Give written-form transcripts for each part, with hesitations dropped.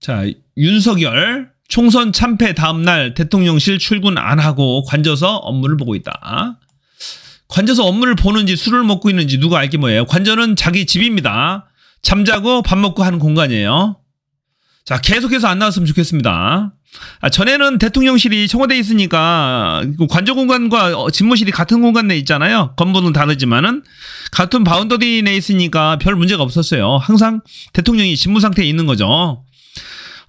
자, 윤석열 총선 참패 다음날 대통령실 출근 안 하고 관저서 업무를 보고 있다. 관저서 업무를 보는지 술을 먹고 있는지 누가 알게 뭐예요. 관저는 자기 집입니다. 잠자고 밥 먹고 하는 공간이에요. 자, 계속해서 안 나왔으면 좋겠습니다. 전에는 대통령실이 청와대에 있으니까 관저 공간과 집무실이 같은 공간 내에 있잖아요. 건물은 다르지만은 같은 바운더리 내에 있으니까 별 문제가 없었어요. 항상 대통령이 집무 상태에 있는 거죠.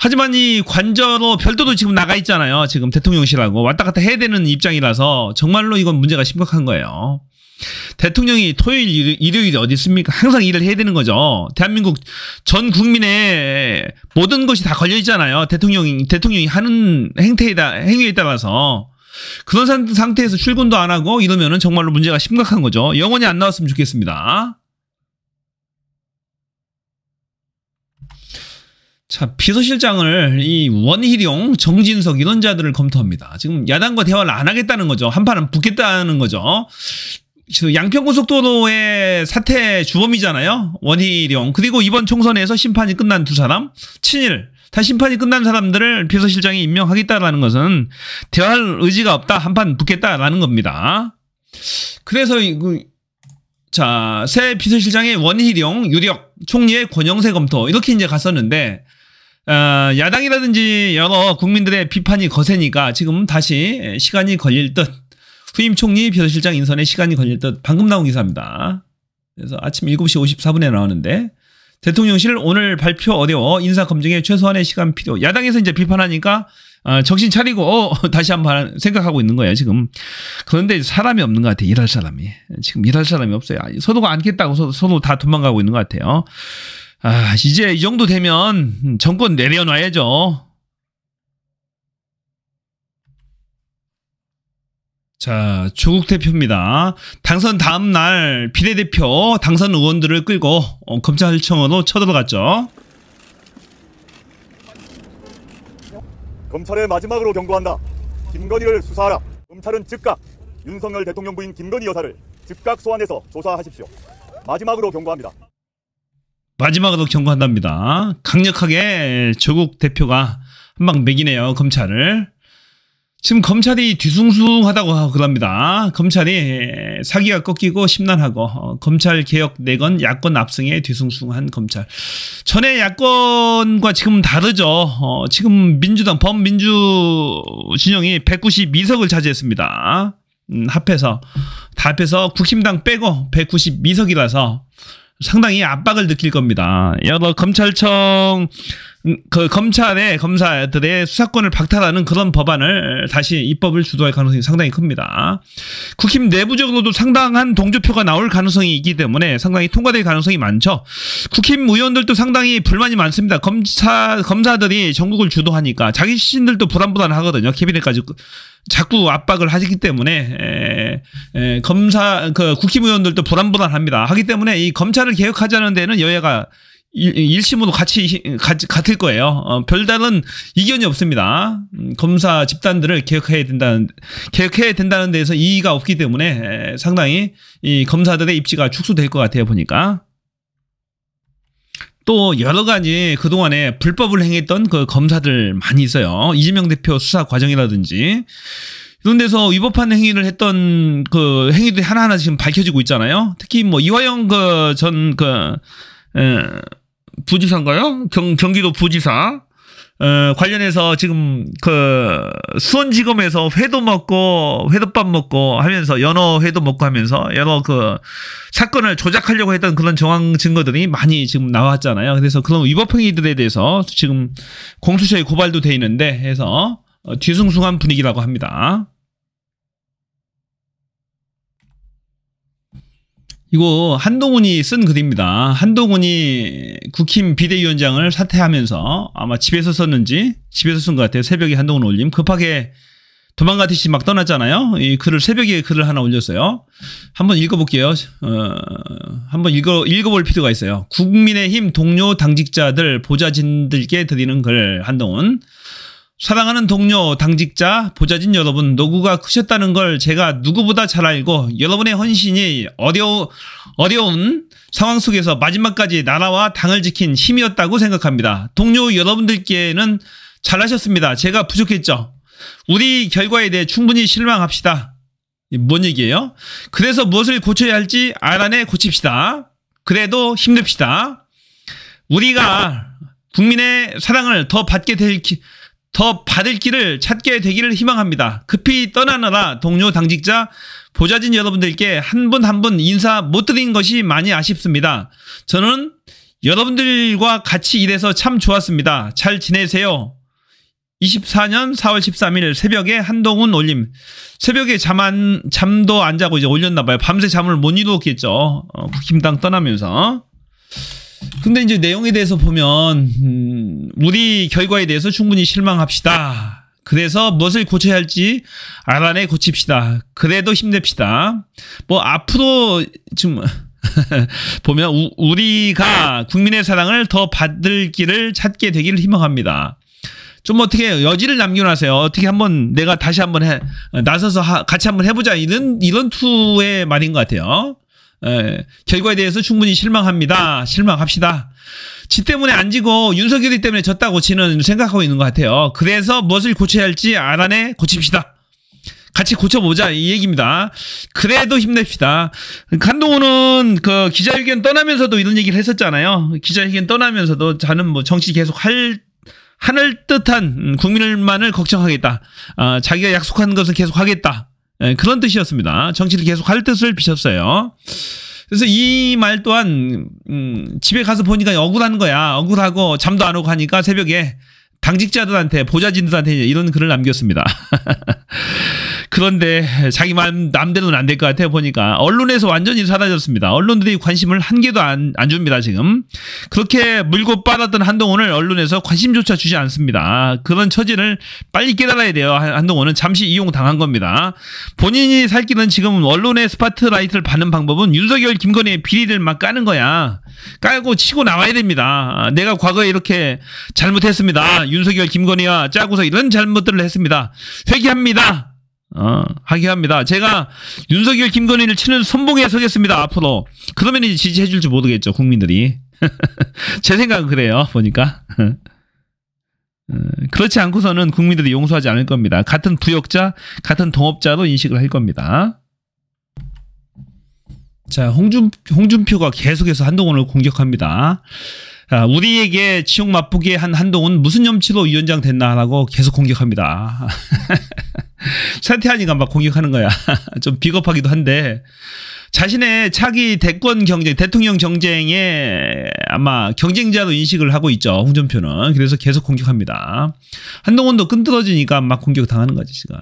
하지만 이 관저로 별도도 지금 나가 있잖아요. 지금 대통령실하고 왔다 갔다 해야 되는 입장이라서 정말로 이건 문제가 심각한 거예요. 대통령이 토요일, 일요일이 어디 있습니까? 항상 일을 해야 되는 거죠. 대한민국 전 국민의 모든 것이 다 걸려 있잖아요. 대통령이 하는 행위에 따라서. 그런 상태에서 출근도 안 하고 이러면은 정말로 문제가 심각한 거죠. 영원히 안 나왔으면 좋겠습니다. 자, 비서실장을 이 원희룡, 정진석 이런 자들을 검토합니다. 지금 야당과 대화를 안 하겠다는 거죠. 한판은 붙겠다는 거죠. 양평고속도로의 사태 주범이잖아요. 원희룡. 그리고 이번 총선에서 심판이 끝난 두 사람, 친일, 다 심판이 끝난 사람들을 비서실장에 임명하겠다라는 것은 대화할 의지가 없다, 한판 붙겠다라는 겁니다. 그래서 자, 새 비서실장의 원희룡, 유력, 총리의 권영세 검토 이렇게 이제 갔었는데 야당이라든지 여러 국민들의 비판이 거세니까 지금 다시 시간이 걸릴 듯, 후임 총리 비서실장 인선에 시간이 걸릴 듯, 방금 나온 기사입니다. 그래서 아침 7시 54분에 나오는데 대통령실 오늘 발표 어려워, 인사검증에 최소한의 시간 필요. 야당에서 이제 비판하니까 정신 차리고 다시 한번 생각하고 있는 거예요 지금. 그런데 사람이 없는 것 같아요. 일할 사람이. 지금 일할 사람이 없어요. 서로가 않겠다고 서로 다 도망가고 있는 것 같아요. 이제 이 정도 되면 정권 내려놔야죠. 자, 조국 대표입니다. 당선 다음 날 비례대표 당선 의원들을 끌고 검찰청으로 쳐들어갔죠. 검찰에 마지막으로 경고한다. 김건희를 수사하라. 검찰은 즉각 윤석열 대통령 부인 김건희 여사를 즉각 소환해서 조사하십시오. 마지막으로 경고합니다. 마지막으로 경고한답니다. 강력하게 조국 대표가 한방 매기네요, 검찰을. 지금 검찰이 뒤숭숭하다고 그럽니다. 검찰이 사기가 꺾이고 심란하고 검찰 개혁 내건 야권 압승에 뒤숭숭한 검찰. 전에 야권과 지금 다르죠. 지금 민주당 범민주 진영이 192석을 차지했습니다. 다 합해서 국힘당 빼고 192석이라서 상당히 압박을 느낄 겁니다. 여러 검찰청, 검사들의 수사권을 박탈하는 그런 법안을 다시 입법을 주도할 가능성이 상당히 큽니다. 국힘 내부적으로도 상당한 동조표가 나올 가능성이 있기 때문에 상당히 통과될 가능성이 많죠. 국힘 의원들도 상당히 불만이 많습니다. 검사들이 전국을 주도하니까 자기 신들도 불안불안하거든요. 캐비넷까지 자꾸 압박을 하기 때문에 국힘 의원들도 불안불안합니다. 하기 때문에 이 검찰을 개혁하자는 데는 여야가 일심으로 같을 거예요. 별다른 이견이 없습니다. 검사 집단들을 개혁해야 된다는 데에서 이의가 없기 때문에 상당히 이 검사들의 입지가 축소될 것 같아요, 보니까. 또 여러 가지 그동안에 불법을 행했던 그 검사들 많이 있어요. 이재명 대표 수사 과정이라든지 이런 데서 위법한 행위를 했던 그 행위들이 하나하나 지금 밝혀지고 있잖아요. 특히 뭐 이화영 부지사인가요? 경기도 부지사 관련해서 지금 수원지검에서 회덮밥 먹고 하면서 연어회도 먹고 하면서 여러 사건을 조작하려고 했던 그런 정황 증거들이 많이 지금 나왔잖아요. 그래서 그런 위법 행위들에 대해서 지금 공수처에 고발도 돼 있는데 해서 뒤숭숭한 분위기라고 합니다. 이거 한동훈이 쓴 글입니다. 한동훈이 국힘 비대위원장을 사퇴하면서 아마 집에서 썼는지 집에서 쓴 것 같아요. 새벽에 한동훈 올림. 급하게 도망가듯이 막 떠났잖아요. 이 글을 새벽에 글을 하나 올렸어요. 한번 읽어볼게요. 한번 읽어볼 필요가 있어요. 국민의힘 동료 당직자들 보좌진들께 드리는 글. 한동훈. 사랑하는 동료, 당직자, 보좌진 여러분, 노구가 크셨다는 걸 제가 누구보다 잘 알고 여러분의 헌신이 어려운 상황 속에서 마지막까지 나라와 당을 지킨 힘이었다고 생각합니다. 동료 여러분들께는 잘하셨습니다. 제가 부족했죠. 우리 결과에 대해 충분히 실망합시다. 뭔 얘기예요? 그래서 무엇을 고쳐야 할지 알아내 고칩시다. 그래도 힘냅시다. 우리가 국민의 사랑을 더 받을 길을 찾게 되기를 희망합니다. 급히 떠나느라 동료, 당직자, 보좌진 여러분들께 한 분 한 분 인사 못 드린 것이 많이 아쉽습니다. 저는 여러분들과 같이 일해서 참 좋았습니다. 잘 지내세요. 24년 4월 13일 새벽에 한동훈 올림. 새벽에 잠도 안 자고 이제 올렸나봐요. 밤새 잠을 못 이루었겠죠. 국힘당 떠나면서. 근데 이제 내용에 대해서 보면 우리 결과에 대해서 충분히 실망합시다. 그래서 무엇을 고쳐야 할지 알아내 고칩시다. 그래도 힘냅시다. 뭐 앞으로 좀 보면 우리가 국민의 사랑을 더 받을 길을 찾게 되기를 희망합니다. 좀 어떻게 여지를 남겨놔세요. 어떻게 한번 내가 다시 한번 나서서 같이 한번 해보자. 이런 투의 말인 것 같아요. 결과에 대해서 충분히 실망합니다. 실망합시다. 지 때문에 안 지고 윤석열이 때문에 졌다고 지는 생각하고 있는 것 같아요. 그래서 무엇을 고쳐야 할지 알아내 고칩시다. 같이 고쳐보자 이 얘기입니다. 그래도 힘냅시다. 한동훈은 그 기자회견 떠나면서도 이런 얘기를 했었잖아요. 기자회견 떠나면서도 자는 뭐 정치 계속 하늘 듯한 국민만을 걱정하겠다. 자기가 약속한 것을 계속 하겠다. 그런 뜻이었습니다. 정치를 계속 할 뜻을 비쳤어요. 그래서 이 말 또한 집에 가서 보니까 억울한 거야. 억울하고 잠도 안 오고 하니까 새벽에 당직자들한테 보좌진들한테 이런 글을 남겼습니다. 그런데 자기 마음대로는 안 될 것 같아요. 보니까 언론에서 완전히 사라졌습니다. 언론들이 관심을 한 개도 안 줍니다. 지금 그렇게 물고 빨았던 한동훈을 언론에서 관심조차 주지 않습니다. 그런 처지를 빨리 깨달아야 돼요. 한동훈은 잠시 이용당한 겁니다. 본인이 살 길은 지금 언론의 스파트라이트를 받는 방법은 윤석열, 김건희의 비리를 막 까는 거야. 깔고 치고 나와야 됩니다. 내가 과거에 이렇게 잘못했습니다. 윤석열, 김건희와 짜고서 이런 잘못들을 했습니다. 회개합니다. 하기합니다. 제가 윤석열, 김건희를 치는 선봉에 서겠습니다. 앞으로. 그러면 이제 지지해 줄지 모르겠죠. 국민들이. 제 생각은 그래요. 보니까. 그렇지 않고서는 국민들이 용서하지 않을 겁니다. 같은 부역자, 같은 동업자로 인식을 할 겁니다. 자, 홍준표가 계속해서 한동훈을 공격합니다. 우리에게 지옥 맛보게 한 한동훈 무슨 염치로 위원장 됐나라고 계속 공격합니다. 사퇴하니까 막 공격하는 거야. 좀 비겁하기도 한데 자신의 차기 대권 경쟁, 대통령 경쟁에 아마 경쟁자로 인식을 하고 있죠. 홍준표는. 그래서 계속 공격합니다. 한동훈도 끈들어지니까 막 공격당하는 거지 지금.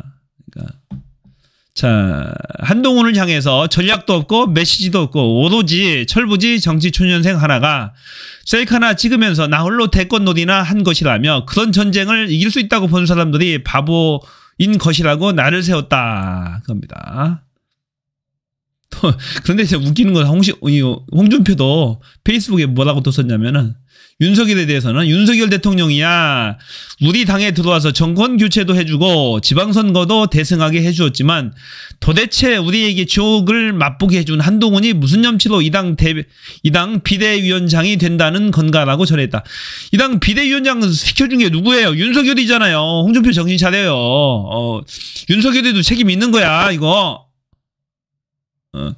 그러니까. 자, 한동훈을 향해서 전략도 없고 메시지도 없고 오로지 철부지 정치 초년생 하나가 셀카 하나 찍으면서 나 홀로 대권놀이나 한 것이라며 그런 전쟁을 이길 수 있다고 본 사람들이 바보인 것이라고 나를 세웠다 겁니다. 그런데 진짜 웃기는 건 홍준표도 페이스북에 뭐라고 또 썼냐면은 윤석열에 대해서는 윤석열 대통령이야 우리 당에 들어와서 정권 교체도 해주고 지방선거도 대승하게 해주었지만 도대체 우리에게 지옥을 맛보게 해준 한동훈이 무슨 염치로 이 당 비대위원장이 된다는 건가라고 전했다. 이 당 비대위원장 시켜준 게 누구예요? 윤석열이잖아요. 홍준표 정신 차려요. 윤석열이도 책임 있는 거야 이거.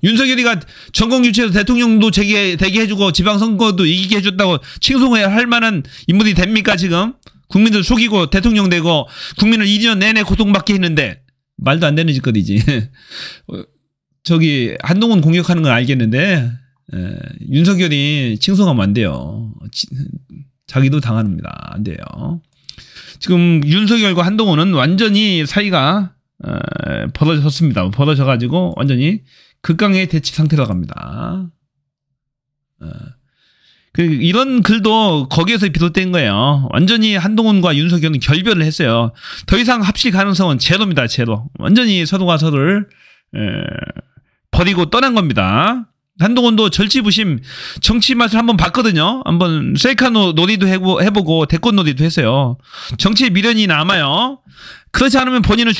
윤석열이가 정권교체에서 대통령도 되게 해주고 지방선거도 이기게 해줬다고 칭송해야 할 만한 인물이 됩니까 지금? 국민들 속이고 대통령 되고 국민을 2년 내내 고통받게 했는데 말도 안 되는 짓거리지. 저기 한동훈 공격하는 건 알겠는데 윤석열이 칭송하면 안 돼요. 자기도 당합니다. 안 돼요. 지금 윤석열과 한동훈은 완전히 사이가 벌어졌습니다. 벌어져가지고 완전히 극강의 대치 상태로 갑니다. 이런 글도 거기에서 비롯된 거예요. 완전히 한동훈과 윤석열은 결별을 했어요. 더 이상 합칠 가능성은 제로입니다. 제로. 완전히 서로가 서로를 버리고 떠난 겁니다. 한동훈도 절치부심 정치 맛을 한번 봤거든요. 한번 셀카 놀이도 해보고 대권 놀이도 했어요. 정치의 미련이 남아요. 그렇지 않으면 본인은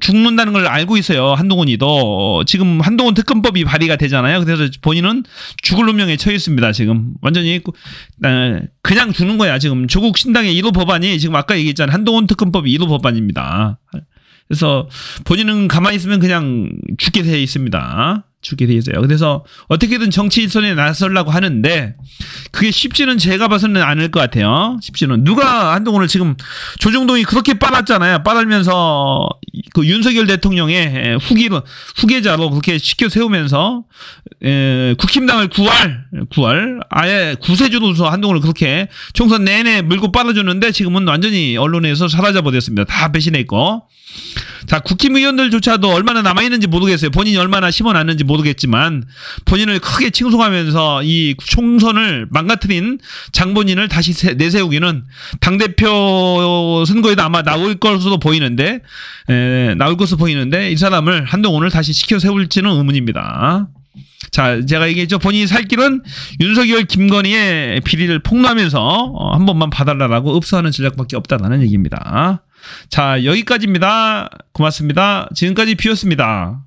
죽는다는 걸 알고 있어요. 한동훈이도. 지금 한동훈 특검법이 발의가 되잖아요. 그래서 본인은 죽을 운명에 처해 있습니다. 지금 완전히 그냥 죽는 거야. 지금 조국 신당의 1호 법안이 지금 아까 얘기했잖아요. 한동훈 특검법이 1호 법안입니다. 그래서 본인은 가만히 있으면 그냥 죽게 돼 있습니다. 죽게 돼 있어요. 그래서 어떻게든 정치 일선에 나서려고 하는데 그게 쉽지는 제가 봐서는 않을 것 같아요. 쉽지는. 누가 한동훈을 지금 조중동이 그렇게 빨았잖아요. 빨면서 그 윤석열 대통령의 후계자로 그렇게 시켜 세우면서 국힘당을 구할 아예 구세주로서 한동훈을 그렇게 총선 내내 물고 빨아주는데 지금은 완전히 언론에서 사라져 버렸습니다. 다 배신했고. 자, 국힘 의원들조차도 얼마나 남아있는지 모르겠어요. 본인이 얼마나 심어놨는지 모르겠지만 본인을 크게 칭송하면서 이 총선을 망가뜨린 장본인을 다시 내세우기는 당대표 선거에도 아마 나올 것으로 보이는데 이 사람을 한동훈을 다시 시켜 세울지는 의문입니다. 자, 제가 얘기했죠. 본인이 살 길은 윤석열, 김건희의 비리를 폭로하면서 한 번만 봐달라고 읍수하는 전략밖에 없다라는 얘기입니다. 자, 여기까지입니다. 고맙습니다. 지금까지 비었습니다.